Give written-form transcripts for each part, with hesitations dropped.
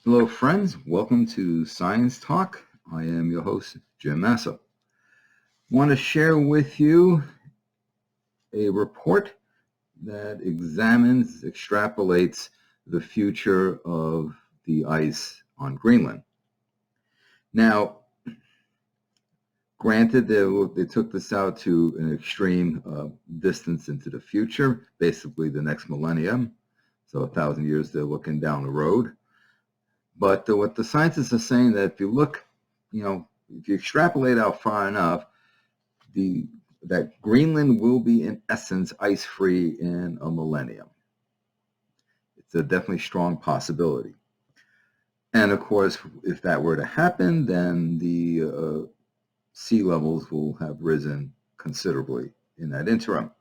Hello, friends. Welcome to Science Talk. I am your host, Jim Massa. I want to share with you a report that extrapolates the future of the ice on Greenland. Now, granted, they took this out to an extreme distance into the future, basically the next millennium. So 1,000 years, they're looking down the road. But what the scientists are saying that if you look, if you extrapolate out far enough, that Greenland will be in essence ice-free in a millennium. It's a definitely strong possibility. And of course, if that were to happen, then the sea levels will have risen considerably in that interim.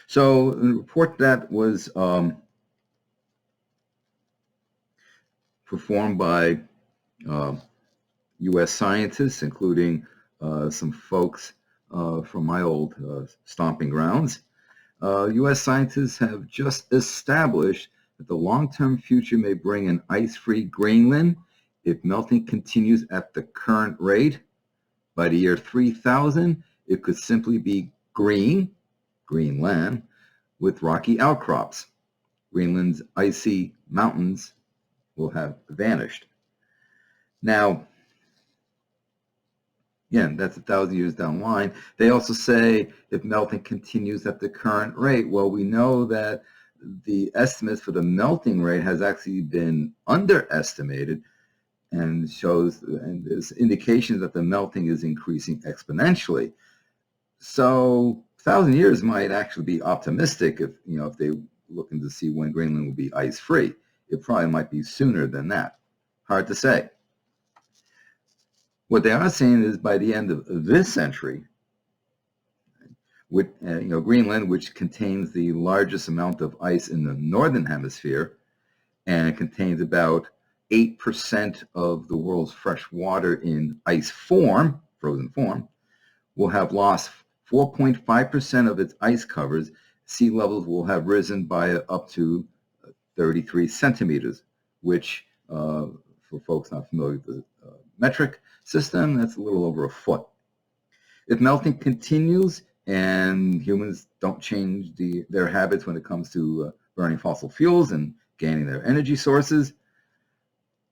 So the report that was performed by U.S. scientists, including some folks from my old stomping grounds. U.S. scientists have just established that the long-term future may bring an ice-free Greenland if melting continues at the current rate. By the year 3000, it could simply be Greenland, with rocky outcrops. Greenland's icy mountains will have vanished. Now, again, that's 1,000 years down the line. They also say if melting continues at the current rate, well, we know that the estimates for the melting rate has actually been underestimated and there's indications that the melting is increasing exponentially. So 1,000 years might actually be optimistic if they're looking to see when Greenland will be ice-free. It probably might be sooner than that. Hard to say. What they are saying is by the end of this century, with Greenland, which contains the largest amount of ice in the northern hemisphere, and it contains about 8% of the world's fresh water in ice form, frozen form, will have lost 4.5% of its ice covers. Sea levels will have risen by up to 33 centimeters, which, for folks not familiar with the metric system, that's a little over a foot. If melting continues and humans don't change their habits when it comes to burning fossil fuels and gaining their energy sources,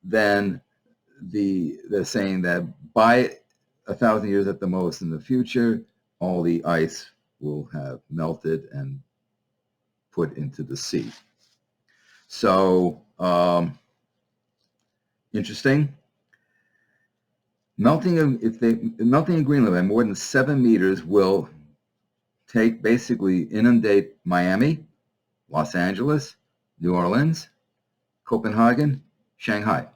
then they're saying that by 1,000 years at the most in the future, all the ice will have melted and put into the sea. So, interesting. Melting in Greenland by more than 7 meters will inundate Miami, Los Angeles, New Orleans, Copenhagen, Shanghai.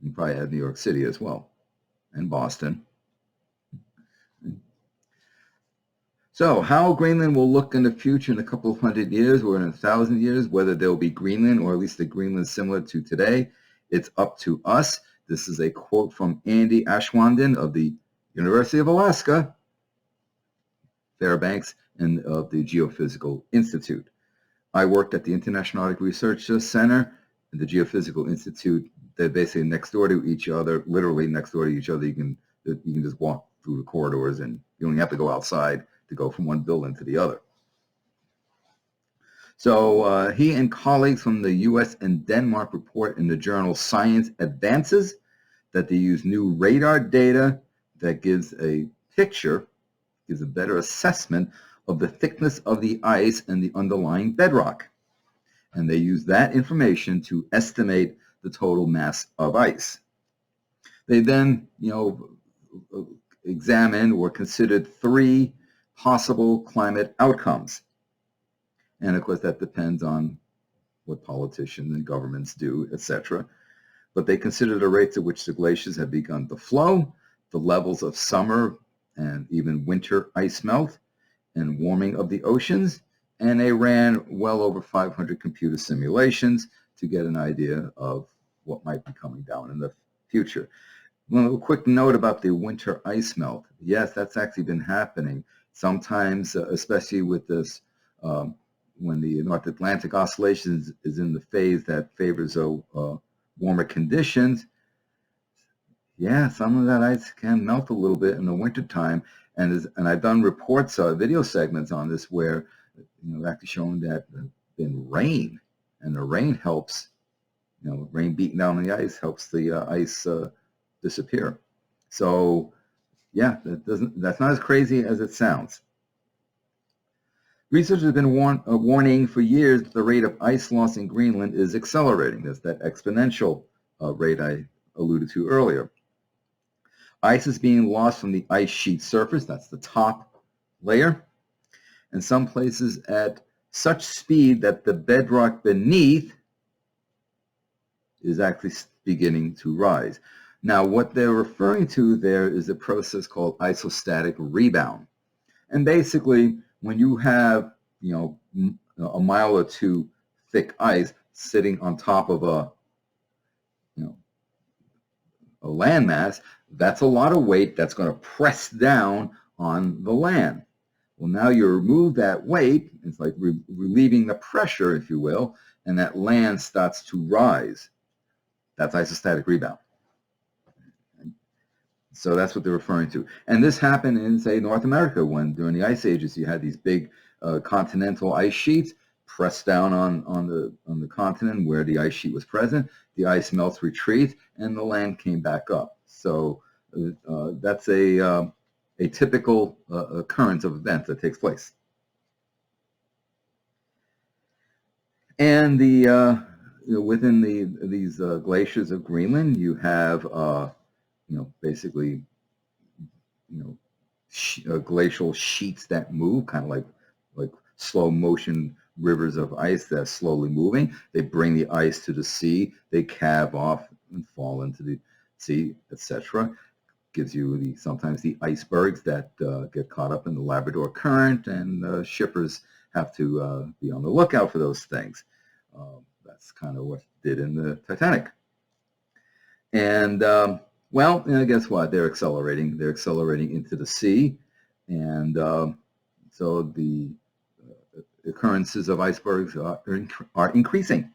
You probably add New York City as well, and Boston. So how Greenland will look in the future in a couple of 100 years or in 1,000 years, whether there will be Greenland or at least a Greenland similar to today, it's up to us. This is a quote from Andy Ashwaubenon of the University of Alaska, Fairbanks, and of the Geophysical Institute. I worked at the International Arctic Research Center and the Geophysical Institute. They're basically next door to each other, literally next door to each other. You can just walk through the corridors and you don't have to go outside to go from one building to the other. So he and colleagues from the US and Denmark report in the journal Science Advances that they use new radar data that gives a better assessment of the thickness of the ice and the underlying bedrock. And they use that information to estimate the total mass of ice. They then, examined or considered 3 possible climate outcomes. And of course, that depends on what politicians and governments do, etc. But they consider the rates at which the glaciers have begun to flow, the levels of summer and even winter ice melt, and warming of the oceans. And they ran well over 500 computer simulations to get an idea of what might be coming down in the future. Well, a quick note about the winter ice melt. Yes, that's actually been happening. Sometimes, especially with this when the North Atlantic Oscillation is in the phase that favors warmer conditions, yeah, some of that ice can melt a little bit in the wintertime. And I've done reports, video segments on this where, actually showing that in rain, and the rain helps, rain beating down on the ice helps the ice disappear. So, yeah, that's not as crazy as it sounds. Researchers have been warning for years that the rate of ice loss in Greenland is accelerating. That's that exponential rate I alluded to earlier. Ice is being lost from the ice sheet surface, that's the top layer, in some places at such speed that the bedrock beneath is actually beginning to rise. Now, what they're referring to there is a process called isostatic rebound. And basically, when you have, a mile or two thick ice sitting on top of a landmass, that's a lot of weight that's going to press down on the land. Well, now you remove that weight, it's like relieving the pressure, if you will, and that land starts to rise. That's isostatic rebound. So that's what they're referring to. And this happened in, say, North America, when during the ice ages you had these big continental ice sheets pressed down on the continent where the ice sheet was present. The ice melts, retreats, and the land came back up. So that's a typical occurrence of events that takes place. And within these glaciers of Greenland, you have basically glacial sheets that move, kind of like slow motion rivers of ice that's slowly moving. They bring the ice to the sea, they calve off and fall into the sea, etc. Gives you sometimes the icebergs that get caught up in the Labrador Current, and shippers have to be on the lookout for those things. That's kind of what did in the Titanic. And well, guess what? They're accelerating. They're accelerating into the sea, and so the occurrences of icebergs are increasing.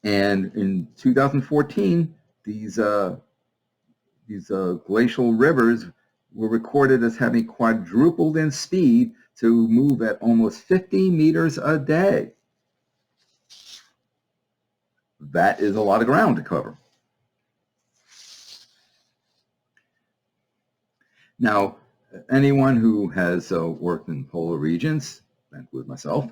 And in 2014, these glacial rivers were recorded as having quadrupled in speed to move at almost 50 meters a day. That is a lot of ground to cover. Now, anyone who has worked in polar regions, that includes myself,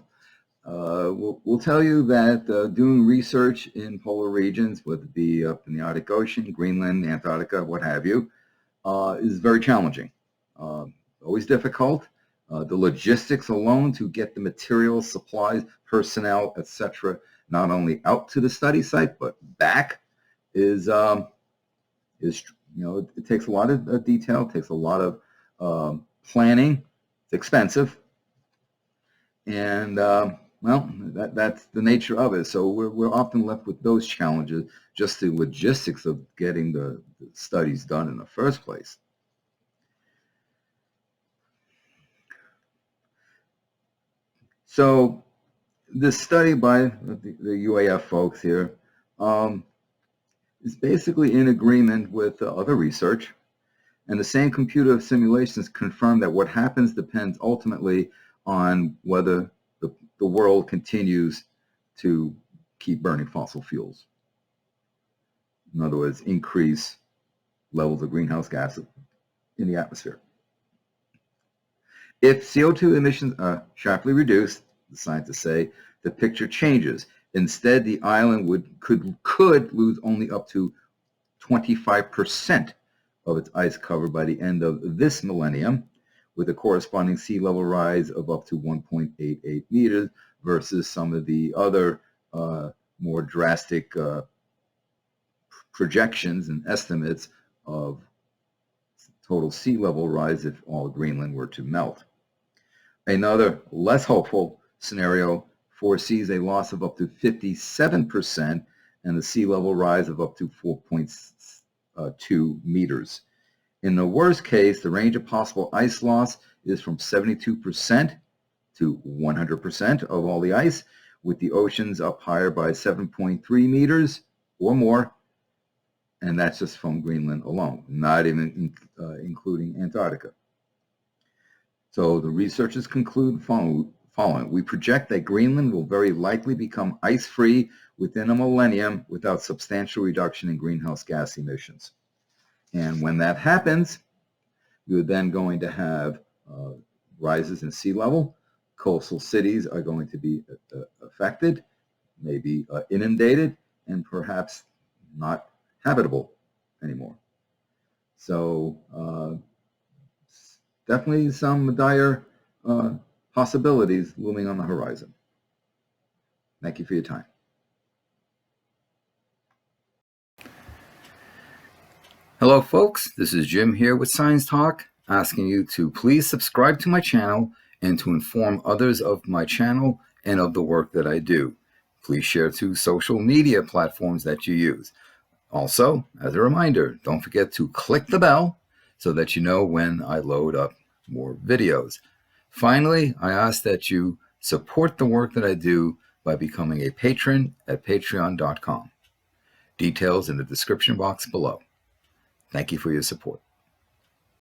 will tell you that doing research in polar regions, whether it be up in the Arctic Ocean, Greenland, Antarctica, what have you, is very challenging. Always difficult. The logistics alone to get the materials, supplies, personnel, etc., not only out to the study site but back is it takes a lot of detail, takes a lot of planning. It's expensive, and well, that's the nature of it. So we're often left with those challenges, just the logistics of getting the studies done in the first place. So this study by the UAF folks here is basically in agreement with other research, and the same computer simulations confirm that what happens depends ultimately on whether the world continues to keep burning fossil fuels. In other words, increase levels of greenhouse gases in the atmosphere. If CO2 emissions are sharply reduced, the scientists say, the picture changes. Instead, the island could lose only up to 25% of its ice cover by the end of this millennium, with a corresponding sea level rise of up to 1.88 meters versus some of the other more drastic projections and estimates of total sea level rise if all Greenland were to melt. Another less hopeful scenario foresees a loss of up to 57% and the sea level rise of up to 4.2 meters. In the worst case, the range of possible ice loss is from 72% to 100% of all the ice, with the oceans up higher by 7.3 meters or more. And that's just from Greenland alone, not even including Antarctica. So the researchers conclude following. We project that Greenland will very likely become ice-free within a millennium without substantial reduction in greenhouse gas emissions. And when that happens, you're then going to have rises in sea level. Coastal cities are going to be affected, maybe inundated, and perhaps not habitable anymore. So definitely some dire possibilities looming on the horizon. Thank you for your time. Hello folks, this is Jim here with Science Talk, asking you to please subscribe to my channel and to inform others of my channel and of the work that I do. Please share to social media platforms that you use. Also, as a reminder, don't forget to click the bell so that you know when I load up more videos. Finally, I ask that you support the work that I do by becoming a patron at patreon.com. Details in the description box below. Thank you for your support.